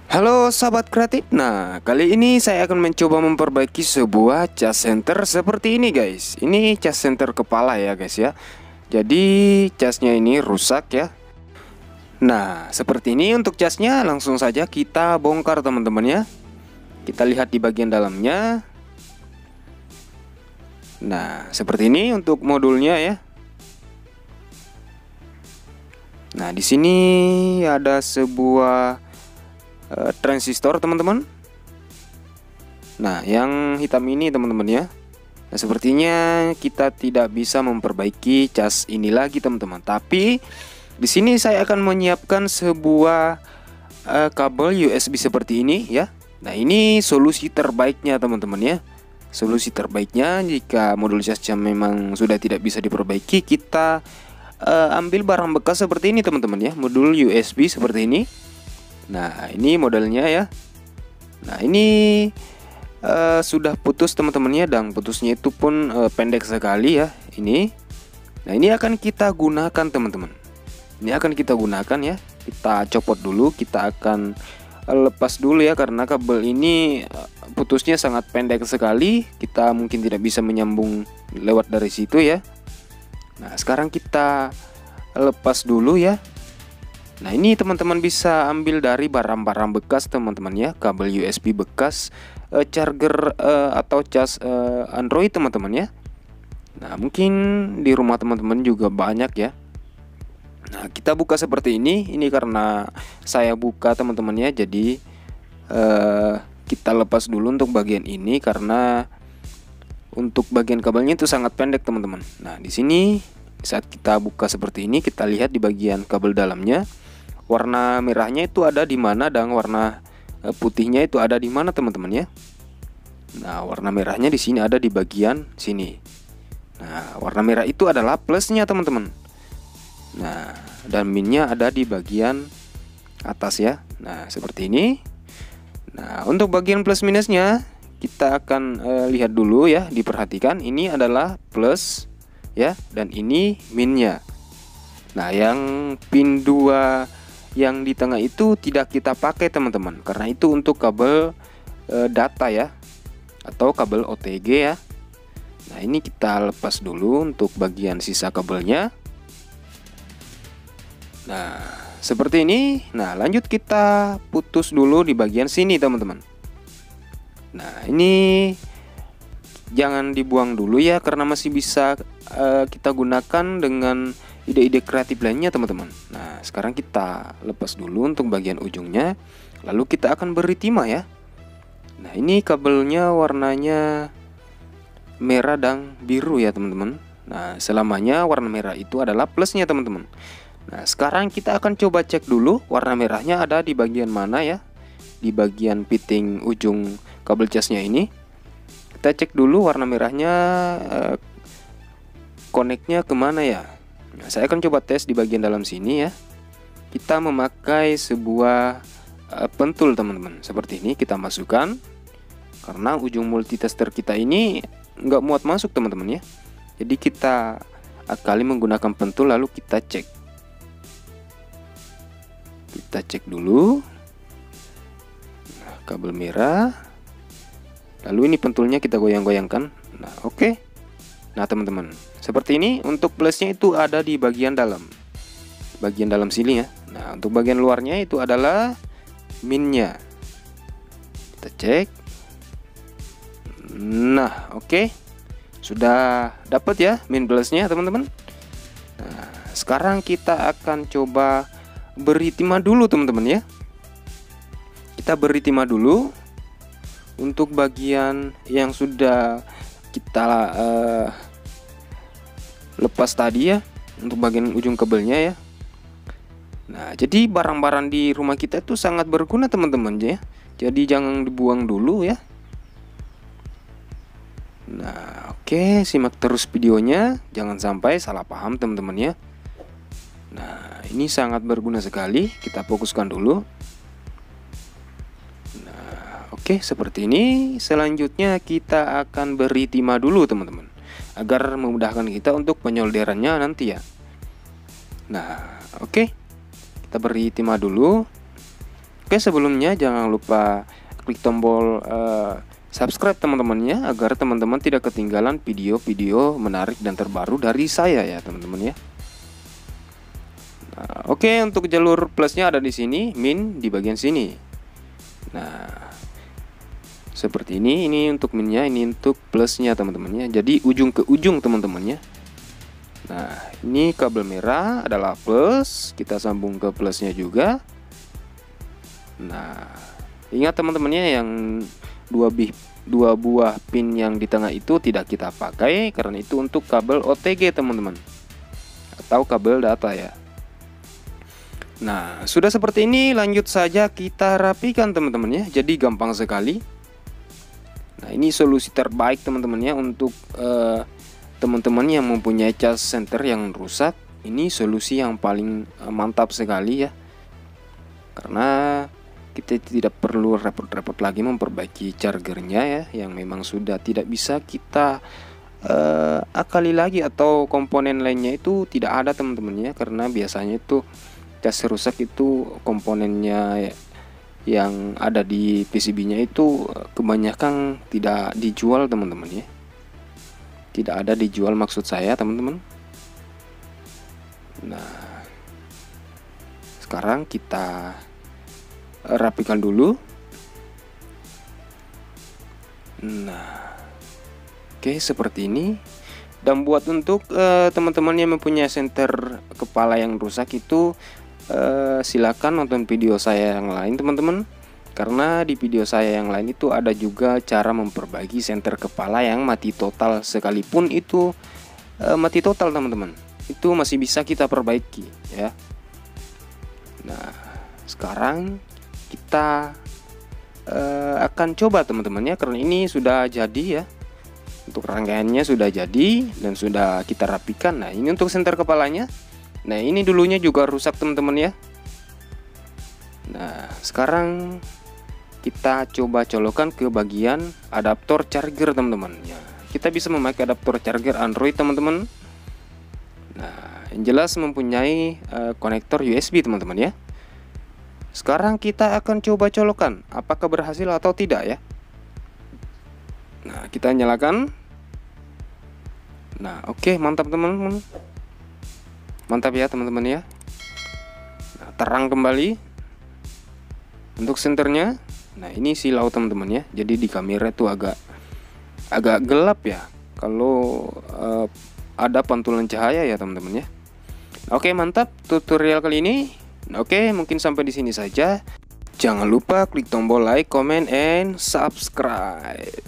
Halo sahabat kreatif. Nah, kali ini saya akan mencoba memperbaiki sebuah cas center seperti ini, guys. Ini cas center kepala ya, guys ya. Jadi casnya ini rusak ya. Nah, seperti ini untuk casnya. Langsung saja kita bongkar teman-teman ya. Kita lihat di bagian dalamnya. Nah, seperti ini untuk modulnya ya. Nah, di sini ada sebuah transistor teman-teman. Nah, yang hitam ini teman-teman ya. Nah, sepertinya kita tidak bisa memperbaiki cas ini lagi teman-teman. Tapi di sini saya akan menyiapkan sebuah kabel USB seperti ini ya. Nah, ini solusi terbaiknya teman-teman ya. Solusi terbaiknya jika modul casnya memang sudah tidak bisa diperbaiki, kita ambil barang bekas seperti ini teman-teman ya. Modul USB seperti ini. Nah, ini modelnya ya. Nah, ini sudah putus teman-temannya, dan putusnya itu pun pendek sekali ya ini. Nah, ini akan kita gunakan teman-teman. Ini akan kita gunakan ya. Kita copot dulu, kita akan lepas dulu ya, karena kabel ini putusnya sangat pendek sekali. Kita mungkin tidak bisa menyambung lewat dari situ ya. Nah, sekarang kita lepas dulu ya. Nah, ini teman-teman bisa ambil dari barang-barang bekas teman-teman ya, kabel USB bekas, charger atau cas Android teman-teman ya. Nah, mungkin di rumah teman-teman juga banyak ya. Nah, kita buka seperti ini. Ini karena saya buka teman-teman ya, jadi kita lepas dulu untuk bagian ini karena untuk bagian kabelnya itu sangat pendek teman-teman. Nah, di sini saat kita buka seperti ini, kita lihat di bagian kabel dalamnya. Warna merahnya itu ada di mana dan warna putihnya itu ada di mana teman-teman ya. Nah, warna merahnya di sini ada di bagian sini. Nah, warna merah itu adalah plusnya teman-teman. Nah, dan minnya ada di bagian atas ya. Nah, seperti ini. Nah, untuk bagian plus minusnya kita akan lihat dulu ya, diperhatikan. Ini adalah plus ya, dan ini minnya. Nah, yang pin 2 yang di tengah itu tidak kita pakai teman-teman, karena itu untuk kabel data ya, atau kabel OTG ya. Nah, ini kita lepas dulu untuk bagian sisa kabelnya. Nah, seperti ini. Nah, lanjut kita putus dulu di bagian sini teman-teman. Nah, ini jangan dibuang dulu ya, karena masih bisa kita gunakan dengan ide-ide kreatif lainnya teman-teman. Nah, sekarang kita lepas dulu untuk bagian ujungnya. Lalu kita akan beri timah ya. Nah, ini kabelnya warnanya merah dan biru ya teman-teman. Nah, selamanya warna merah itu adalah plusnya teman-teman. Nah, sekarang kita akan coba cek dulu warna merahnya ada di bagian mana ya. Di bagian fitting ujung kabel casnya ini. Kita cek dulu warna merahnya koneknya kemana ya. Nah, saya akan coba tes di bagian dalam sini ya. Kita memakai sebuah pentul teman-teman. Seperti ini kita masukkan, karena ujung multitester kita ini nggak muat masuk teman-teman ya. Jadi kita akali menggunakan pentul, lalu kita cek. Kita cek dulu. Nah, kabel merah. Lalu ini pentulnya kita goyang-goyangkan. Nah, oke. Nah, teman-teman, seperti ini. Untuk plusnya itu ada di bagian dalam sini ya. Nah, untuk bagian luarnya itu adalah minnya. Kita cek. Nah, oke. Sudah dapat ya min plusnya teman-teman. Nah, sekarang kita akan coba beri timah dulu teman-teman ya. Kita beri timah dulu untuk bagian yang sudah kita lepas tadi ya, untuk bagian ujung kabelnya ya. Nah, jadi barang-barang di rumah kita itu sangat berguna teman-teman ya. Jadi jangan dibuang dulu ya. Nah, oke, simak terus videonya, jangan sampai salah paham teman-teman ya. Nah, ini sangat berguna sekali. Kita fokuskan dulu. Nah, oke, seperti ini. Selanjutnya kita akan beri timah dulu teman-teman, agar memudahkan kita untuk penyolderannya nanti ya. Nah, oke. Kita beri timah dulu. Oke, sebelumnya jangan lupa klik tombol subscribe teman-temannya, agar teman-teman tidak ketinggalan video-video menarik dan terbaru dari saya ya teman-teman ya. Nah, oke, untuk jalur plusnya ada di sini, min di bagian sini. Nah, seperti ini untuk minnya, ini untuk plusnya teman-teman ya. Jadi ujung ke ujung teman-teman ya. Nah, ini kabel merah adalah plus, kita sambung ke plusnya juga. Nah, ingat teman-temannya, yang dua buah pin yang di tengah itu tidak kita pakai karena itu untuk kabel OTG teman-teman, atau kabel data ya. Nah, sudah seperti ini, lanjut saja kita rapikan teman-teman ya. Jadi gampang sekali. Nah, ini solusi terbaik teman-teman ya untuk teman-teman yang mempunyai charge center yang rusak. Ini solusi yang paling mantap sekali ya, karena kita tidak perlu repot-repot lagi memperbaiki chargernya ya, yang memang sudah tidak bisa kita akali lagi, atau komponen lainnya itu tidak ada teman-teman ya, karena biasanya itu charge rusak itu komponennya yang ada di PCB-nya itu kebanyakan tidak dijual teman-teman ya, tidak ada dijual maksud saya teman-teman. Nah, sekarang kita rapikan dulu. Nah, oke, seperti ini. Dan buat untuk teman-teman yang mempunyai senter kepala yang rusak itu silakan nonton video saya yang lain teman-teman, karena di video saya yang lain itu ada juga cara memperbaiki senter kepala yang mati total. Sekalipun itu mati total teman-teman, itu masih bisa kita perbaiki ya. Nah, sekarang kita akan coba teman-teman ya, karena ini sudah jadi ya, untuk rangkaiannya sudah jadi dan sudah kita rapikan. Nah, ini untuk senter kepalanya. Nah, ini dulunya juga rusak teman-teman ya. Nah, sekarang kita coba colokan ke bagian adaptor charger teman-teman ya. Kita bisa memakai adaptor charger Android teman-teman. Nah, yang jelas mempunyai konektor USB teman-teman ya. Sekarang kita akan coba colokan apakah berhasil atau tidak ya. Nah, kita nyalakan. Nah, oke, mantap teman-teman. Mantap ya teman-teman ya. Nah, terang kembali untuk senternya. Nah, ini silau teman-teman ya. Jadi di kamera itu agak gelap ya kalau ada pantulan cahaya ya teman-teman ya. Oke, mantap tutorial kali ini. Oke, mungkin sampai di sini saja. Jangan lupa klik tombol like, comment, and subscribe.